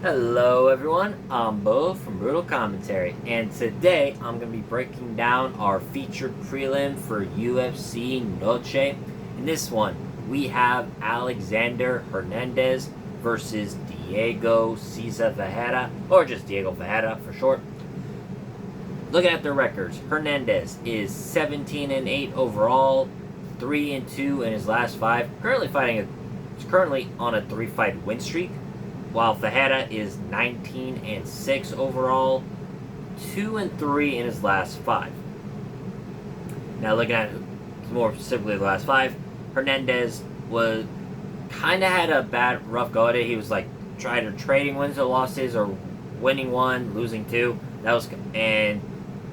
Hello everyone, I'm Bo from Brutal Commentary, and today I'm going to be breaking down our featured prelim for UFC Noche. In this one, we have Alexander Hernandez versus Diego Cesar Ferreira, or just Diego Ferreira for short. Looking at their records, Hernandez is 17-8 overall, 3-2 in his last 5. Currently on a 3-fight win streak, while Ferreira is 19-6 overall, 2-3 in his last 5. Now looking at more specifically the last 5, Hernandez was kind of had a bad rough go at it. He was like trading wins or losses, or winning 1, losing 2. And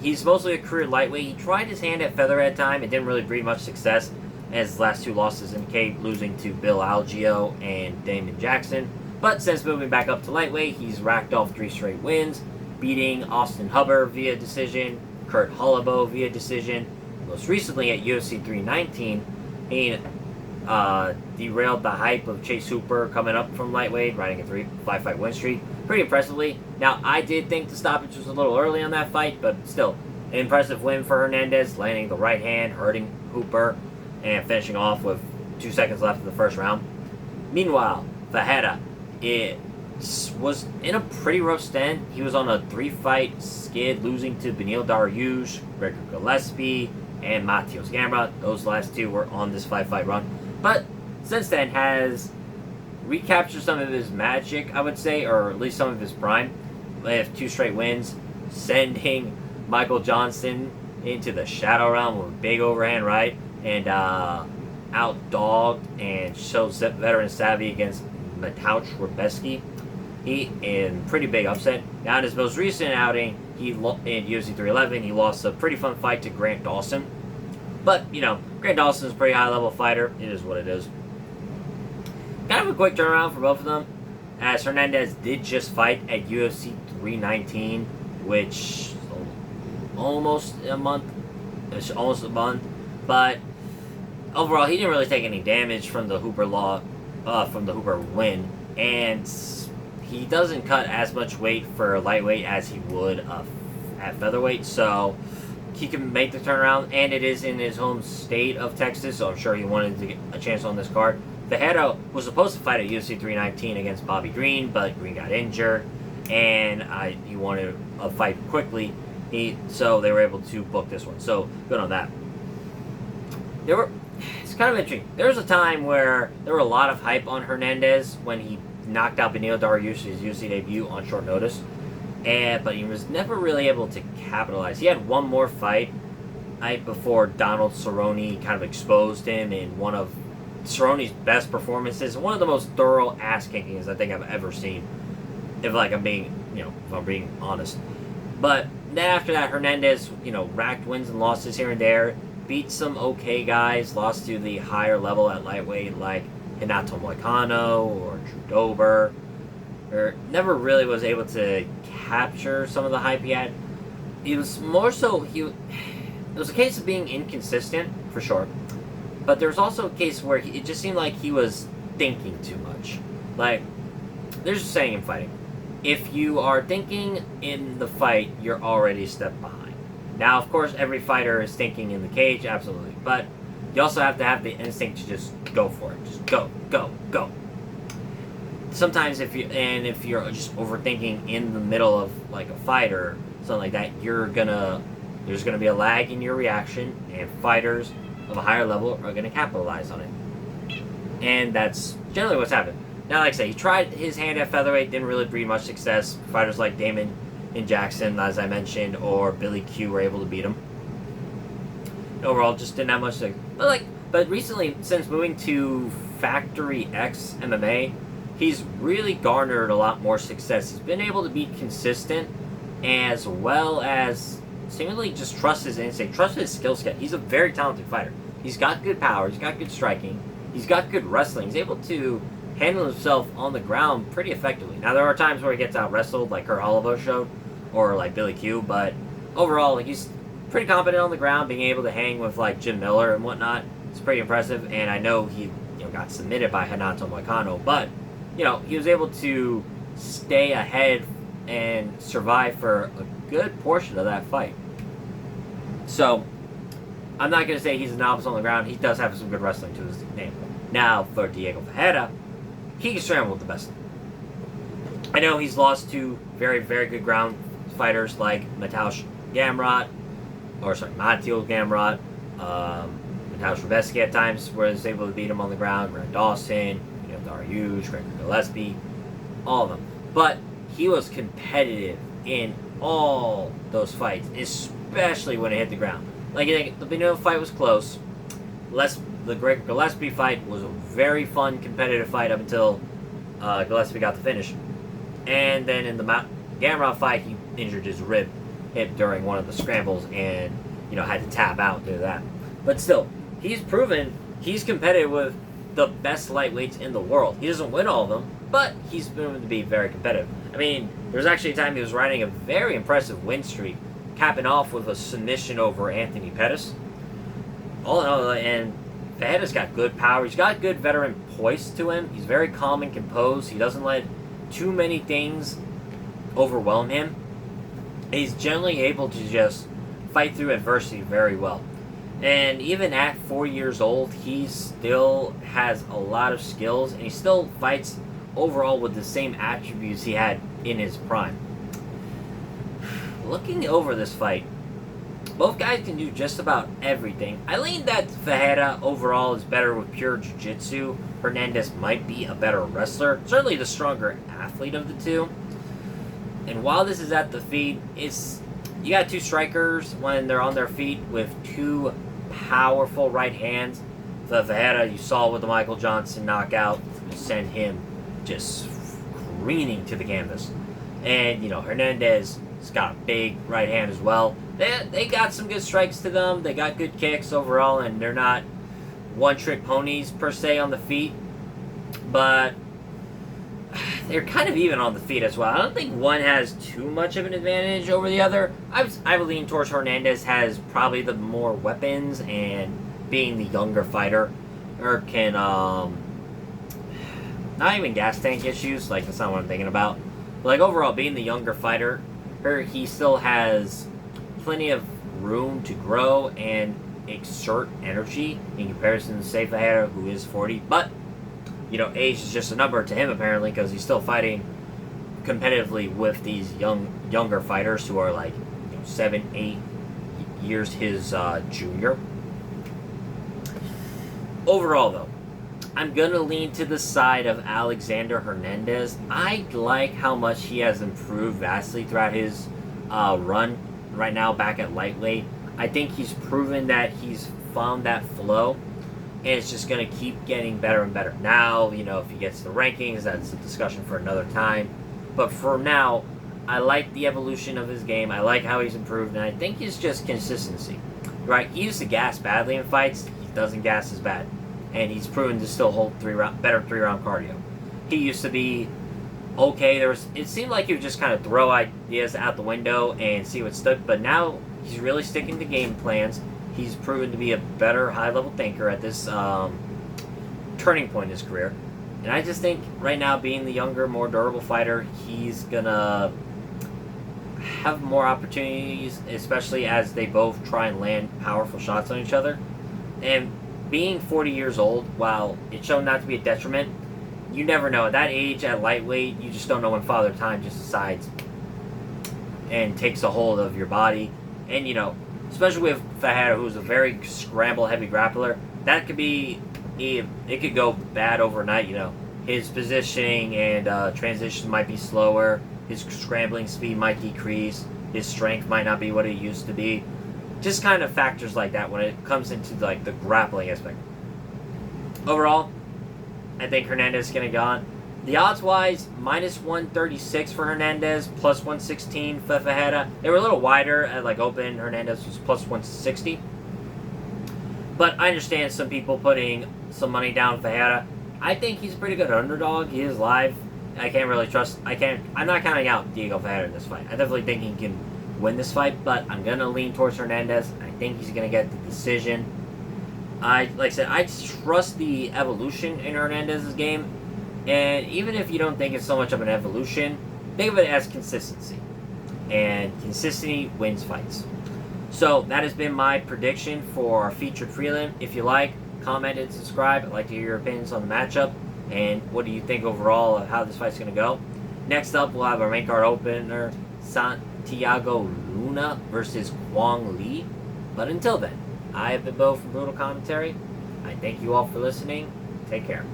he's mostly a career lightweight. He tried his hand at featherweight at time. It didn't really breed much success, as his last 2 losses indicate, losing to Bill Algeo and Damon Jackson. But since moving back up to lightweight, he's racked off 3 straight wins, beating Austin Hubbard via decision, Kurt Holloway via decision. Most recently at UFC 319, he derailed the hype of Chase Hooper coming up from lightweight, riding a 5-fight win streak pretty impressively. Now, I did think the stoppage was a little early on that fight, but still, an impressive win for Hernandez, landing the right hand, hurting Hooper, and finishing off with 2 seconds left in the first round. Meanwhile, Ferreira, it was in a pretty rough stint. He was on a 3-fight skid, losing to Beneil Dariush, Gregor Gillespie, and Matios Gambra. Those last 2 were on this 5-fight run. But since then has recaptured some of his magic, I would say, or at least some of his prime. They have 2 straight wins, sending Michael Johnson into the shadow realm with a big overhand right, and outdogged and showed veteran savvy against Mateusz Rebecki. He in pretty big upset. Now in his most recent outing, in UFC 311, he lost a pretty fun fight to Grant Dawson. But, Grant Dawson's a pretty high-level fighter. It is what it is. Kind of a quick turnaround for both of them, as Hernandez did just fight at UFC 319, which almost a month. But overall, he didn't really take any damage from the Hooper win, and he doesn't cut as much weight for lightweight as he would at featherweight, so he can make the turnaround, and it is in his home state of Texas, so I'm sure he wanted to get a chance on this card. Ferreira was supposed to fight at UFC 319 against Bobby Green, but Green got injured, and he wanted a fight quickly, so they were able to book this one, so good on that. It's kind of interesting. There was a time where there were a lot of hype on Hernandez when he knocked out Beneil Dariush's UFC debut on short notice, but he was never really able to capitalize. He had one more fight before Donald Cerrone kind of exposed him in one of Cerrone's best performances, one of the most thorough ass kickings I think I've ever seen. If I'm being honest. But then after that, Hernandez, racked wins and losses here and there. Beat some okay guys, lost to the higher level at lightweight like Renato Moicano or Drew Dober. Never really was able to capture some of the hype he had. It was more so, it was a case of being inconsistent, for sure. But there was also a case where it just seemed like he was thinking too much. Like, there's a saying in fighting. If you are thinking in the fight, you're already a step behind. Now, of course, every fighter is thinking in the cage, absolutely. But you also have to have the instinct to just go for it. Just go, go, go. Sometimes if you're just overthinking in the middle of like a fight or something like that, there's gonna be a lag in your reaction, and fighters of a higher level are gonna capitalize on it. And that's generally what's happened. Now, like I say, he tried his hand at featherweight, didn't really breed much success. Fighters like Damon and Jackson, as I mentioned, or Billy Q were able to beat him. Overall, just didn't have much to... But recently, since moving to Factory X MMA, he's really garnered a lot more success. He's been able to be consistent, as well as seemingly just trust his instinct, trust his skill set. He's a very talented fighter. He's got good power, he's got good striking, he's got good wrestling. He's able to handle himself on the ground pretty effectively. Now, there are times where he gets out-wrestled, like Kurt Holloway showed, or like Billy Q, but overall, he's pretty competent on the ground, being able to hang with like Jim Miller and whatnot. It's pretty impressive, and I know he got submitted by Renato Moicano, but he was able to stay ahead and survive for a good portion of that fight. So, I'm not going to say he's a novice on the ground. He does have some good wrestling to his name. Now, for Diego Ferreira, he can scramble with the best. I know he's lost to very, very good ground fighters like Mateusz Gamrot, Matteo Gamrot, Mateusz Rebecki at times, was able to beat him on the ground. Grant Dawson, Dariush, Gregor Gillespie, all of them. But he was competitive in all those fights, especially when it hit the ground. Like, the Benito fight was close. The Gregor Gillespie fight was a very fun, competitive fight up until Gillespie got the finish. And then in the Gamrot fight, he injured his hip during one of the scrambles and, had to tap out due to that. But still, he's proven he's competitive with the best lightweights in the world. He doesn't win all of them, but he's proven to be very competitive. I mean, there was actually a time he was riding a very impressive win streak, capping off with a submission over Anthony Pettis. All in all, and Ferreira's got good power. He's got good veteran poise to him. He's very calm and composed. He doesn't let too many things overwhelm him. He's generally able to just fight through adversity very well. And even at 4 years old, he still has a lot of skills, and he still fights overall with the same attributes he had in his prime. Looking over this fight, both guys can do just about everything. I lean that Ferreira overall is better with pure jiu-jitsu. Hernandez might be a better wrestler, certainly the stronger athlete of the two. And while this is at the feet, you got two strikers when they're on their feet with two powerful right hands. The Ferreira you saw with the Michael Johnson knockout sent him just careening to the canvas. And, Hernandez has got a big right hand as well. They got some good strikes to them. They got good kicks overall, and they're not one-trick ponies per se on the feet. But they're kind of even on the feet as well. I don't think one has too much of an advantage over the other. I would lean towards Hernandez has probably the more weapons, and being the younger fighter, or can, not even gas tank issues, like that's not what I'm thinking about. But like overall, being the younger fighter, he still has plenty of room to grow and exert energy in comparison to say Ferreira, who is 40. But age is just a number to him apparently, because he's still fighting competitively with these younger fighters who are like 7, 8 years his junior. Overall, though, I'm gonna lean to the side of Alexander Hernandez. I like how much he has improved vastly throughout his run right now back at lightweight. I think he's proven that he's found that flow, and it's just going to keep getting better and better. Now, if he gets the rankings, that's a discussion for another time. But for now, I like the evolution of his game. I like how he's improved, and I think it's just consistency. Right? He used to gas badly in fights. He doesn't gas as bad. And he's proven to still hold better three-round cardio. He used to be okay. It seemed like he would just kind of throw ideas out the window and see what stuck. But now he's really sticking to game plans. He's proven to be a better high-level thinker at this turning point in his career. And I just think right now, being the younger, more durable fighter, he's going to have more opportunities, especially as they both try and land powerful shots on each other. And being 40 years old, while it's shown not to be a detriment, you never know. At that age, at lightweight, you just don't know when Father Time just decides and takes a hold of your body. And, especially with Ferreira, who's a very scramble-heavy grappler, that could be, it could go bad overnight, His positioning and transition might be slower. His scrambling speed might decrease. His strength might not be what it used to be. Just kind of factors like that when it comes into the grappling aspect. Overall, I think Hernandez is going to go on. The odds-wise, minus 136 for Hernandez, plus 116 for Ferreira. They were a little wider at open. Hernandez was plus 160. But I understand some people putting some money down Ferreira. I think he's a pretty good underdog. He is live. I'm not counting out Diego Ferreira in this fight. I definitely think he can win this fight, but I'm going to lean towards Hernandez. I think he's going to get the decision. Like I said, I trust the evolution in Hernandez's game. And even if you don't think it's so much of an evolution, think of it as consistency. And consistency wins fights. So that has been my prediction for our featured prelim. If you like, comment and subscribe. I'd like to hear your opinions on the matchup. And what do you think overall of how this fight's going to go? Next up, we'll have our main card opener, Santiago Luna versus Kwong Lee. But until then, I have been Bo from Brutal Commentary. I thank you all for listening. Take care.